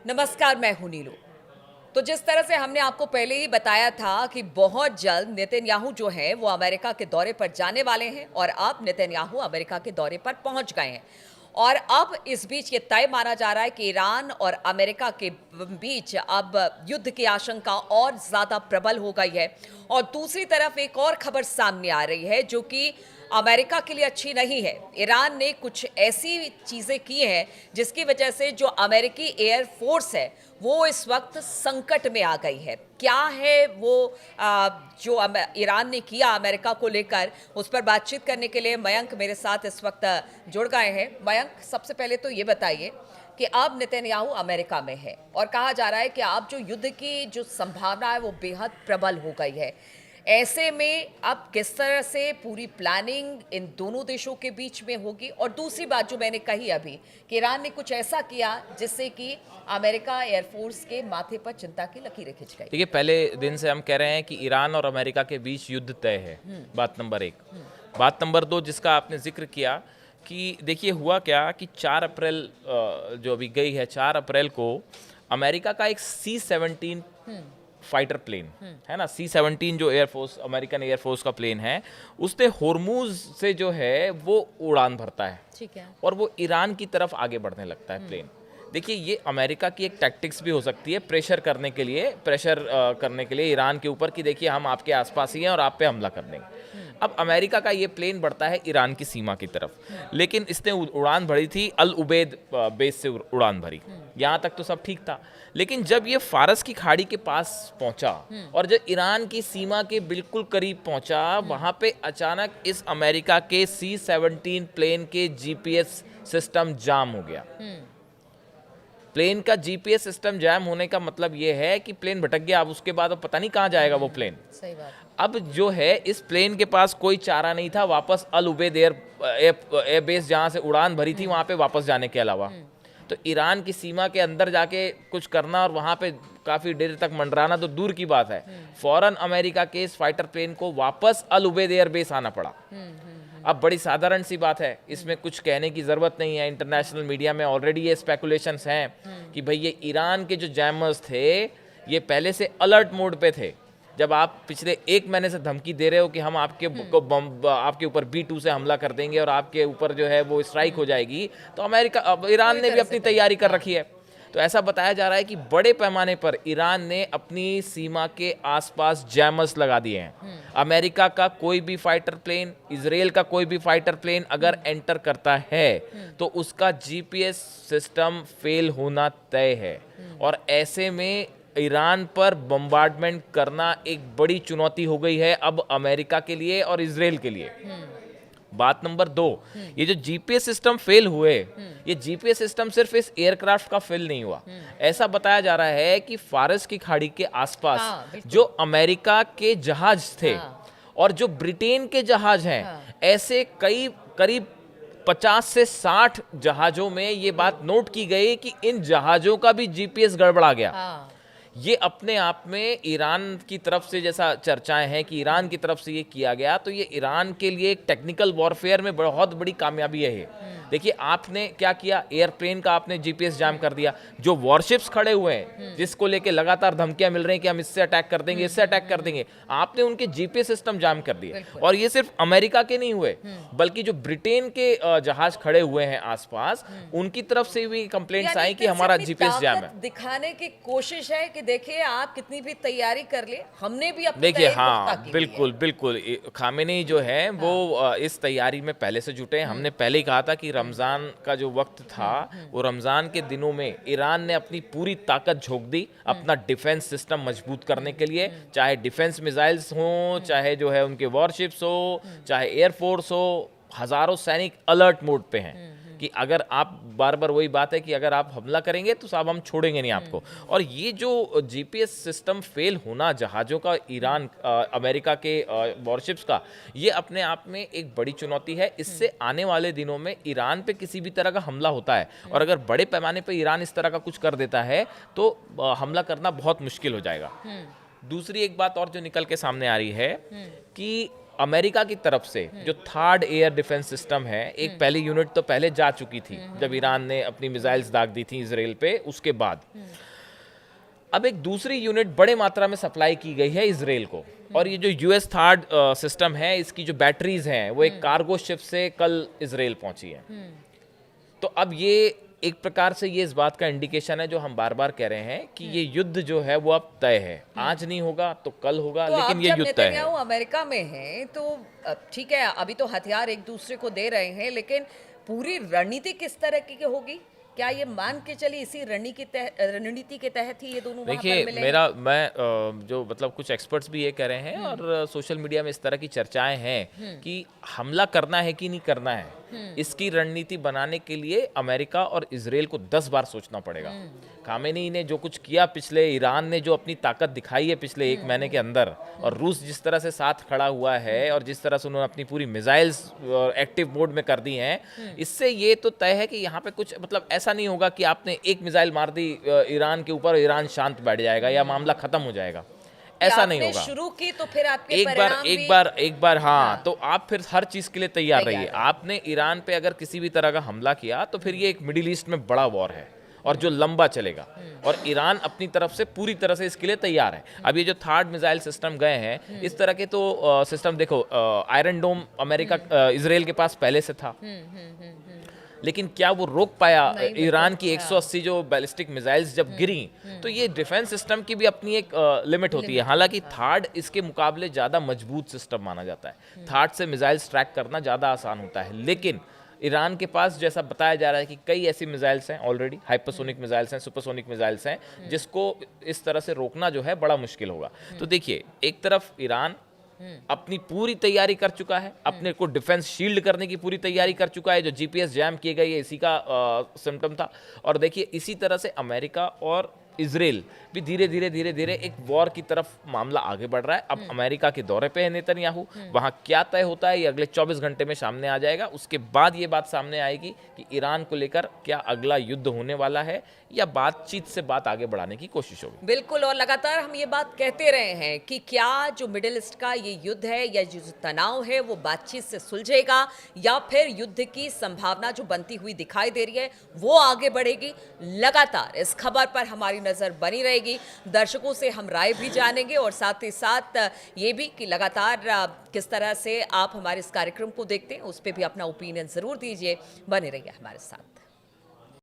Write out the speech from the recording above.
नमस्कार, मैं हूं नीलू। तो जिस तरह से हमने आपको पहले ही बताया था कि बहुत जल्द नेतन्याहू जो है वो अमेरिका के दौरे पर जाने वाले हैं और अब नेतन्याहू अमेरिका के दौरे पर पहुंच गए हैं। और अब इस बीच ये तय माना जा रहा है कि ईरान और अमेरिका के बीच अब युद्ध की आशंका और ज्यादा प्रबल हो गई है। और दूसरी तरफ एक और खबर सामने आ रही है जो कि अमेरिका के लिए अच्छी नहीं है। ईरान ने कुछ ऐसी चीजें की हैं जिसकी वजह से जो अमेरिकी एयरफोर्स है वो इस वक्त संकट में आ गई है। क्या है वो जो ईरान ने किया अमेरिका को लेकर, उस पर बातचीत करने के लिए मयंक मेरे साथ इस वक्त जुड़ गए हैं। मयंक, सबसे पहले तो ये बताइए कि अब नेतन्याहू अमेरिका में है और कहा जा रहा है कि अब जो युद्ध की जो संभावना है वो बेहद प्रबल हो गई है। ऐसे में अब किस तरह से पूरी प्लानिंग इन दोनों देशों के बीच में होगी? और दूसरी बात जो मैंने कही अभी कि ईरान ने कुछ ऐसा किया जिससे कि अमेरिका एयरफोर्स के माथे पर चिंता की लकीरें खिंच गई। देखिए, पहले दिन से हम कह रहे हैं कि ईरान और अमेरिका के बीच युद्ध तय है। बात नंबर एक। बात नंबर दो, जिसका आपने जिक्र किया कि देखिए हुआ क्या कि 4 अप्रैल जो अभी गई है, 4 अप्रैल को अमेरिका का एक C-17 फाइटर प्लेन है ना, C-17 जो एयरफोर्स अमेरिकन एयरफोर्स का प्लेन है, उसने होर्मुज से जो है वो उड़ान भरता है। ठीक है। और वो ईरान की तरफ आगे बढ़ने लगता है प्लेन। देखिए, ये अमेरिका की एक टैक्टिक्स भी हो सकती है, प्रेशर करने के लिए ईरान के ऊपर कि देखिए हम आपके आसपास ही हैं और आप पे हमला कर देंगे। अब अमेरिका का ये प्लेन बढ़ता है ईरान की सीमा की तरफ, लेकिन इसने उड़ान भरी थी अल उबैद बेस से उड़ान भरी। यहाँ तक तो सब ठीक था, लेकिन जब ये फारस की खाड़ी के पास पहुंचा और जब ईरान की सीमा के बिल्कुल करीब पहुंचा, वहां पे अचानक इस अमेरिका के C-17 प्लेन के जीपीएस सिस्टम जाम हो गया। प्लेन का जीपीएस सिस्टम जैम होने का मतलब ये है कि प्लेन भटक गया। अब उसके बाद अब पता नहीं कहाँ जाएगा वो प्लेन। सही बात। अब जो है इस प्लेन के पास कोई चारा नहीं था वापस अल उबैद एयर बेस जहाँ से उड़ान भरी थी वहाँ पे वापस जाने के अलावा। तो ईरान की सीमा के अंदर जाके कुछ करना और वहाँ पे काफ़ी देर तक मंडराना तो दूर की बात है, फौरन अमेरिका के इस फाइटर प्लेन को वापस अल उबैद एयर बेस आना पड़ा। अब बड़ी साधारण सी बात है, इसमें कुछ कहने की ज़रूरत नहीं है। इंटरनेशनल मीडिया में ऑलरेडी ये स्पेकुलेशंस हैं कि भाई ये ईरान के जो जैमर्स थे ये पहले से अलर्ट मोड पे थे। जब आप पिछले 1 महीने से धमकी दे रहे हो कि हम आपके ऊपर B-2 से हमला कर देंगे और आपके ऊपर जो है वो स्ट्राइक हो जाएगी, तो ईरान ने भी अपनी तैयारी कर रखी है। तो ऐसा बताया जा रहा है कि बड़े पैमाने पर ईरान ने अपनी सीमा के आसपास जैमर्स लगा दिए हैं। अमेरिका का कोई भी फाइटर प्लेन, इजराइल का कोई भी फाइटर प्लेन अगर एंटर करता है तो उसका जीपीएस सिस्टम फेल होना तय है। और ऐसे में ईरान पर बम्बार्डमेंट करना एक बड़ी चुनौती हो गई है अब अमेरिका के लिए और इजराइल के लिए। बात नंबर 2, ये जो जीपीएस सिस्टम फेल हुए, ये जीपीएस सिस्टम सिर्फ इस एयरक्राफ्ट का फेल नहीं हुआ। ऐसा बताया जा रहा है कि फारस की खाड़ी के आसपास जो अमेरिका के जहाज थे और जो ब्रिटेन के जहाज हैं, ऐसे करीब 50 से 60 जहाजों में ये बात नोट की गई कि इन जहाजों का भी जीपीएस गड़बड़ा गया। ये अपने आप में ईरान की तरफ से, जैसा चर्चाएं हैं कि ईरान की तरफ से ये किया गया, तो ये ईरान के लिए एक टेक्निकल वॉरफेयर में बहुत बड़ी कामयाबी है ये। देखिए आपने क्या किया, एयरप्लेन का आपने जीपीएस जाम कर दिया। जो वॉरशिप्स खड़े हुए हैं जिसको लेके लगातार धमकियां मिल रही हैं कि हम इससे अटैक कर देंगे, इससे अटैक कर देंगे, आपने उनके जीपीएस सिस्टम जाम कर दिए। और ये सिर्फ अमेरिका के नहीं हुए, बल्कि जो ब्रिटेन के जहाज खड़े हुए हैं आसपास, उनकी तरफ से भी कंप्लेंट्स आई कि हमारा जीपीएस जाम है। दिखाने की कोशिश है कि देखिए आप कितनी भी तैयारी कर ले, हमने भी अपनी देखिए तैयारी हाँ, बिल्कुल खामेनी जो है वो इस तैयारी में पहले से जुटे हैं। हमने पहले ही कहा था कि रमज़ान का जो वक्त था वो रमज़ान के दिनों में ईरान ने अपनी पूरी ताकत झोंक दी अपना डिफेंस सिस्टम मजबूत करने के लिए, चाहे डिफेंस मिसाइल्स हों, चाहे जो है उनके वॉरशिप्स हो, चाहे एयरफोर्स हो। हज़ारों सैनिक अलर्ट मोड पे हैं कि अगर आप बार बार वही बात है कि अगर आप हमला करेंगे तो साहब हम छोड़ेंगे नहीं आपको। और ये जो जीपीएस सिस्टम फेल होना जहाज़ों का, अमेरिका के वॉरशिप्स का, ये अपने आप में एक बड़ी चुनौती है। इससे आने वाले दिनों में ईरान पे किसी भी तरह का हमला होता है और अगर बड़े पैमाने पे ईरान इस तरह का कुछ कर देता है तो हमला करना बहुत मुश्किल हो जाएगा। दूसरी एक बात और जो निकल के सामने आ रही है कि अमेरिका की तरफ से जो थर्ड एयर डिफेंस सिस्टम है, एक पहली यूनिट तो पहले जा चुकी थी जब ईरान ने अपनी मिसाइल्स दाग दी थी इसराइल पे, उसके बाद अब एक दूसरी यूनिट बड़े मात्रा में सप्लाई की गई है इसराइल को। और ये जो यूएस थर्ड सिस्टम है, इसकी जो बैटरीज हैं वो एक कार्गो शिप से कल इसराइल पहुंची है। तो अब ये एक प्रकार से ये इस बात का इंडिकेशन है जो हम बार बार कह रहे हैं कि ये युद्ध जो है वो अब तय है, आज नहीं होगा तो कल होगा, तो लेकिन अब ये जब युद्ध तय है। नेतन्याहू अमेरिका में हैं तो ठीक है, अभी तो हथियार एक दूसरे को दे रहे हैं, लेकिन पूरी रणनीति किस तरह की होगी? क्या ये मान के चलिए इसी रणनीति के तहत ही ये दोनों वहां पर देखिए, मिले? जो मतलब कुछ एक्सपर्ट्स भी ये कह रहे हैं और सोशल मीडिया में इस तरह की चर्चाएं हैं कि हमला करना है कि नहीं करना है, इसकी रणनीति बनाने के लिए अमेरिका और इजराइल को 10 बार सोचना पड़ेगा। खामेनी ने जो कुछ किया पिछले, ईरान ने जो अपनी ताकत दिखाई है पिछले 1 महीने के अंदर, और रूस जिस तरह से साथ खड़ा हुआ है और जिस तरह से उन्होंने अपनी पूरी मिसाइल्स एक्टिव मोड में कर दी हैं, इससे ये तो तय है कि यहाँ पे कुछ मतलब ऐसा नहीं होगा कि आपने एक मिसाइल मार दी ईरान के ऊपर और ईरान शांत बैठ जाएगा या मामला खत्म हो जाएगा, ऐसा नहीं होगा। शुरू की तो फिर आपके परिणाम एक बार हाँ, तो आप फिर हर चीज के लिए तैयार रहिए। आपने ईरान पे अगर किसी भी तरह का हमला किया तो फिर ये एक मिडिल ईस्ट में बड़ा वॉर है और जो लंबा चलेगा, और ईरान अपनी तरफ से पूरी तरह से इसके लिए तैयार है। अब ये जो थर्ड मिसाइल सिस्टम गए हैं, इस तरह के तो सिस्टम देखो, आयरन डोम अमेरिका इजराइल के पास पहले से था, लेकिन क्या वो रोक पाया ईरान की 180 जो बैलिस्टिक मिसाइल्स जब गिरी? तो ये डिफेंस सिस्टम की भी अपनी एक लिमिट होती है। हालांकि थर्ड इसके मुकाबले ज़्यादा मजबूत सिस्टम माना जाता है, थर्ड से मिसाइल्स ट्रैक करना ज़्यादा आसान होता है, लेकिन ईरान के पास जैसा बताया जा रहा है कि कई ऐसी मिसाइल्स हैं ऑलरेडी, हाइपरसोनिक मिसाइल्स हैं, सुपरसोनिक मिसाइल्स हैं, जिसको इस तरह से रोकना जो है बड़ा मुश्किल होगा। तो देखिए, एक तरफ ईरान अपनी पूरी तैयारी कर चुका है, अपने को डिफेंस शील्ड करने की पूरी तैयारी कर चुका है, जो जीपीएस जैम किए गए इसी का सिम्टम था। और देखिए, इसी तरह से अमेरिका और इजराइल भी धीरे धीरे एक वॉर की तरफ मामला आगे बढ़ रहा है। अब अमेरिका के दौरे पे है नेतन्याहू, वहां क्या तय होता है ये अगले 24 घंटे में सामने आ जाएगा। उसके बाद ये बात सामने आएगी कि ईरान को लेकर क्या अगला युद्ध होने वाला है या बातचीत से बात आगे बढ़ाने की कोशिश होगी। बिल्कुल, और लगातार हम ये बात कहते रहे हैं कि क्या जो मिडिल ईस्ट का ये युद्ध है या जो तनाव है वो बातचीत से सुलझेगा या फिर युद्ध की संभावना जो बनती हुई दिखाई दे रही है वो आगे बढ़ेगी। लगातार इस खबर पर हमारी नजर बनी रहेगी, दर्शकों से हम राय भी जानेंगे और साथ ही साथ ये भी कि लगातार किस तरह से आप हमारे इस कार्यक्रम को देखते हैं उस पर भी अपना ओपिनियन जरूर दीजिए। बने रहिए हमारे साथ।